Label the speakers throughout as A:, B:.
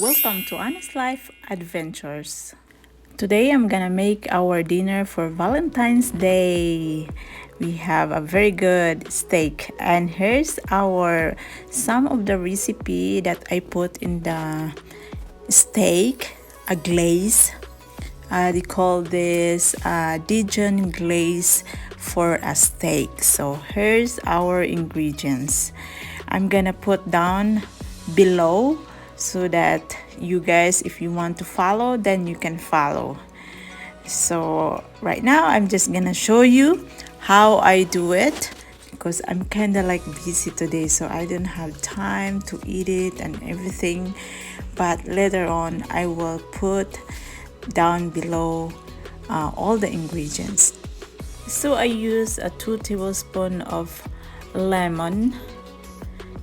A: Welcome to Honest Life Adventures. Today I'm gonna make our dinner for Valentine's Day. We have a very good steak, and here's our some of the recipe that I put in the steak, a glaze. They call this Dijon glaze for a steak. So here's our ingredients. I'm gonna put down below so that you guys, if you want to follow, then you can follow. So right now I'm just gonna show you how I do it because I'm kind of like busy today, so I don't have time to eat it and everything, but later on I will put down below all the ingredients. So I use a 2 tablespoons of lemon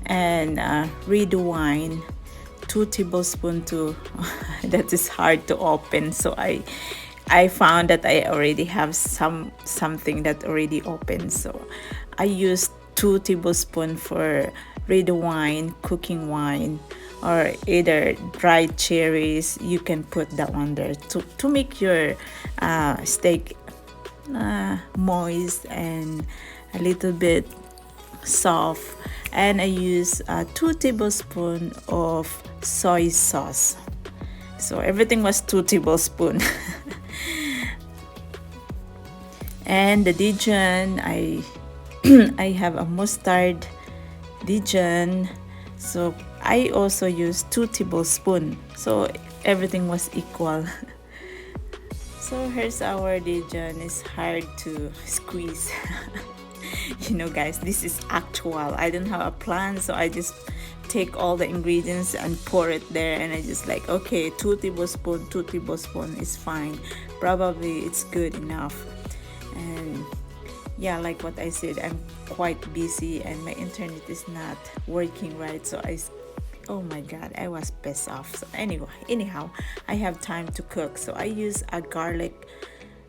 A: and red wine, 2 tablespoons to that is hard to open, so I found that I already have something that already opened, so I used 2 tablespoons for red wine, cooking wine, or either dried cherries. You can put that one there to make your steak moist and a little bit soft. And I use 2 tablespoons of soy sauce. So everything was 2 tablespoons. And the Dijon, I I have a mustard Dijon, so I also use 2 tablespoons. So everything was equal. So here's our Dijon. It's hard to squeeze. You know, guys, this is actual. I don't have a plan, so I just take all the ingredients and pour it there, and I just like, okay, 2 tablespoons is fine. Probably it's good enough. And yeah, like what I said, I'm quite busy and my internet is not working right, so oh my god, I was pissed off. So anyhow, I have time to cook, so I use a garlic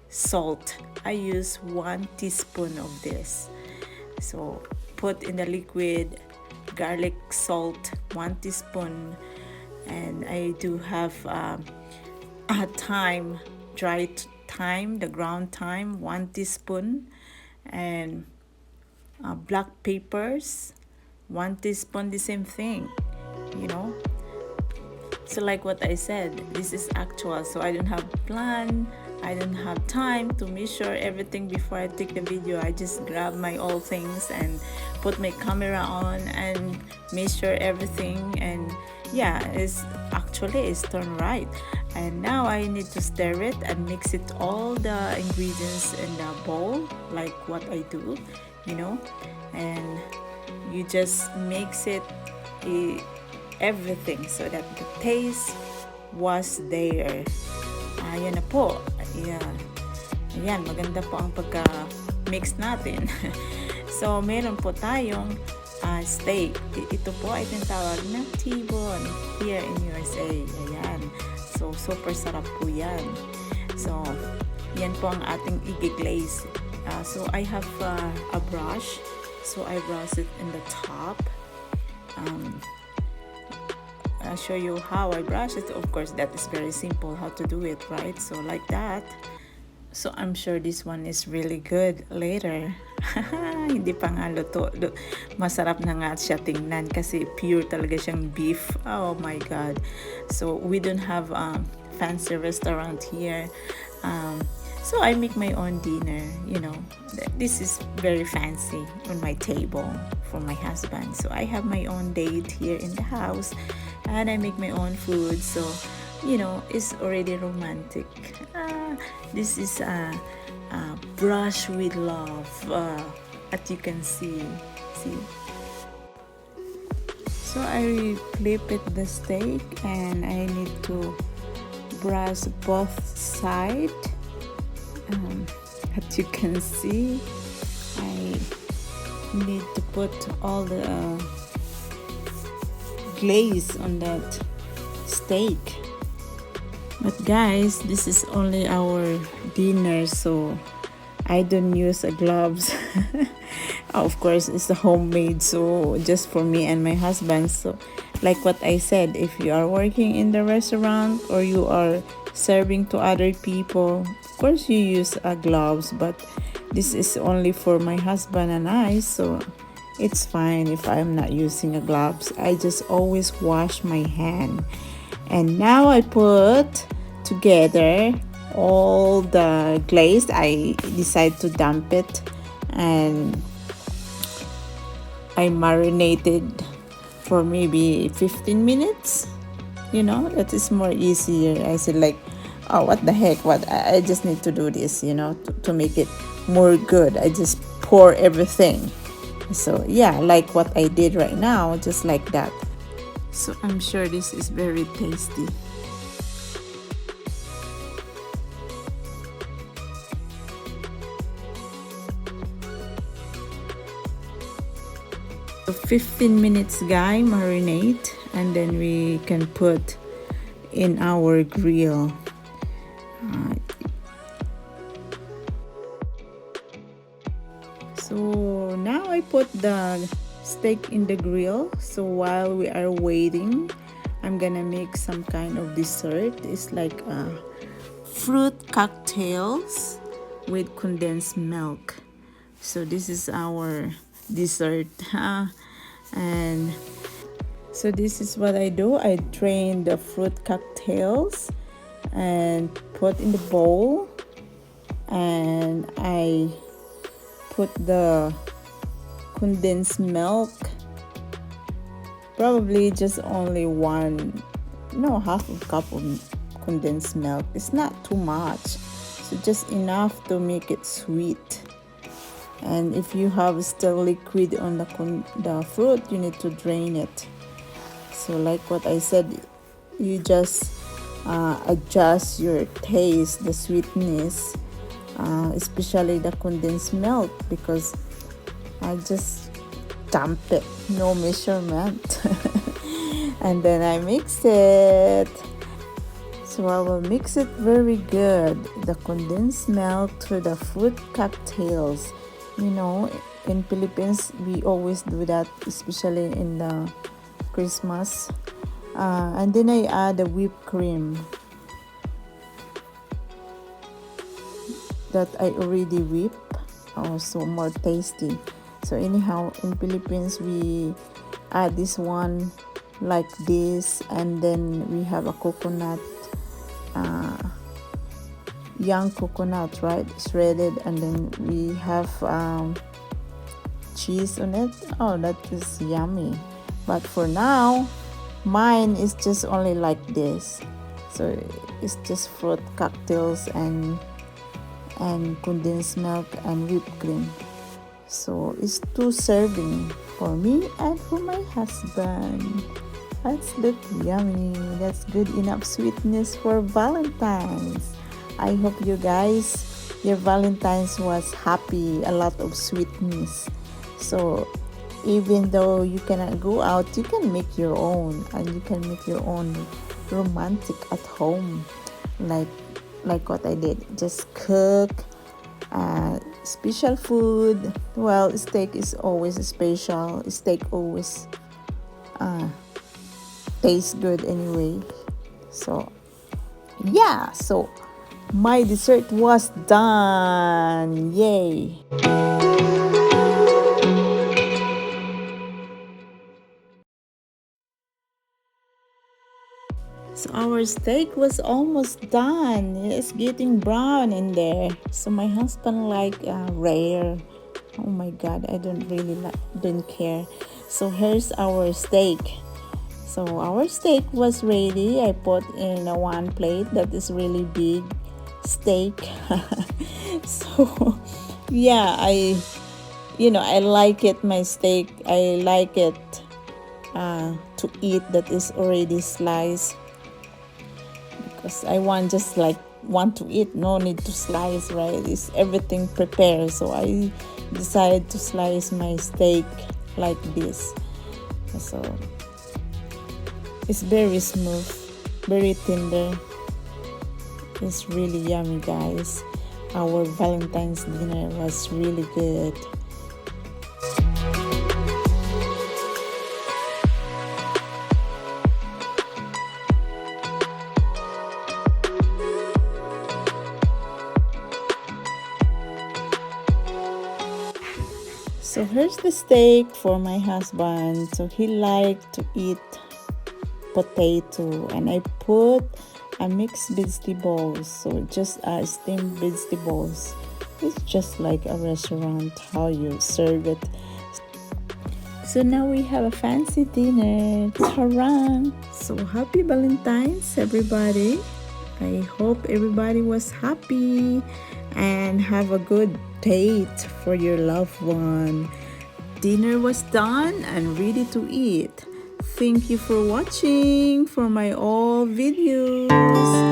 A: salt. I use 1 teaspoon of this. So put in the liquid garlic salt, 1 teaspoon, and I do have a thyme, dried thyme, the ground thyme, 1 teaspoon, and black peppers, 1 teaspoon, the same thing, you know. So like what I said, this is actual, so I don't have plan, I don't have time to measure everything before I take the video. I just grab my old things and put my camera on and measure everything, and yeah, it's turned right. And now I need to stir it and mix it, all the ingredients in the bowl, like what I do, you know. And you just mix it everything so that the taste was there. Ayan na po. Ayan, maganda po ang pagka-mix natin. So, meron po tayong steak. Ito po ay tinatawag na T-bone here in USA. Ayan. So, super sarap po yan. So, yan po ang ating i-glaze. So, I have a brush. So, I brush it in the top. I'll show you how I brush it. Of course, that is very simple how to do it, right? So like that. So I'm sure this one is really good later. Hindi pa nga luto. Masarap na nga siya tingnan kasi pure talaga siyang beef. Oh my god. So we don't have fancy restaurant here. So I make my own dinner, you know. This is very fancy on my table for my husband. So I have my own date here in the house, and I make my own food. So, you know, it's already romantic. This is a brush with love, as you can see. So I flip it the steak, and I need to brush both sides. As you can see, I need to put all the glaze on that steak. But guys, this is only our dinner, so I don't use gloves. Of course, it's a homemade, so just for me and my husband. So like what I said, if you are working in the restaurant or you are serving to other people, of course you use gloves, but this is only for my husband and I, so it's fine if I'm not using a gloves. I just always wash my hand. And now I put together all the glaze. I decide to dump it, and I marinated for maybe 15 minutes. That is more easier. I said like, oh, what the heck, I just need to do this, to make it more good. I just pour everything. So yeah, like what I did right now, just like that. So I'm sure this is very tasty. So 15 minutes, guys, marinate, and then we can put in our grill. So now I put the steak in the grill. So while we are waiting, I'm gonna make some kind of dessert. It's like fruit cocktails with condensed milk. So this is our dessert. And so this is what I do. I drain the fruit cocktails and put in the bowl, and I put the condensed milk, probably just only half a cup of condensed milk. It's not too much, so just enough to make it sweet. And if you have still liquid on the fruit, you need to drain it. So like what I said, you just adjust your taste, the sweetness, especially the condensed milk, because I just dump it, no measurement. And then I mix it. So I will mix it very good, the condensed milk to the fruit cocktails. In Philippines, we always do that, especially in the Christmas. And then I add the whipped cream that I already whip, also more tasty. So anyhow, in Philippines, we add this one like this, and then we have a coconut, young coconut, right, shredded, and then we have cheese on it. Oh, that is yummy. But for now, mine is just only like this. So it's just fruit cocktails and condensed milk and whipped cream. So it's 2 serving for me and for my husband. That's look yummy. That's good enough sweetness for Valentine's. I hope you guys, your Valentine's was happy, a lot of sweetness. So even though you cannot go out, you can make your own, and you can make your own romantic at home, like what I did. Just cook special food. Well, steak is always special. Steak always tastes good anyway. So yeah, so my dessert was done. Yay! So our steak was almost done. It's getting brown in there. So my husband like rare. Oh my God, I don't care. So here's our steak. So our steak was ready. I put in one plate that is really big steak. So yeah, I like it, my steak. I like it to eat that is already sliced, because I want to eat, no need to slice, right? It's everything prepared. So I decided to slice my steak like this. So it's very smooth, very tender. It's really yummy, guys. Our Valentine's dinner was really good. So here's the steak for my husband. So he liked to eat potato, and I put a mixed vegetables, so just steamed vegetables. It's just like a restaurant how you serve it. So now we have a fancy dinner. Ta-ra! So happy Valentine's, everybody. I hope everybody was happy and have a good date for your loved one. Dinner was done and ready to eat. Thank you for watching for my all videos.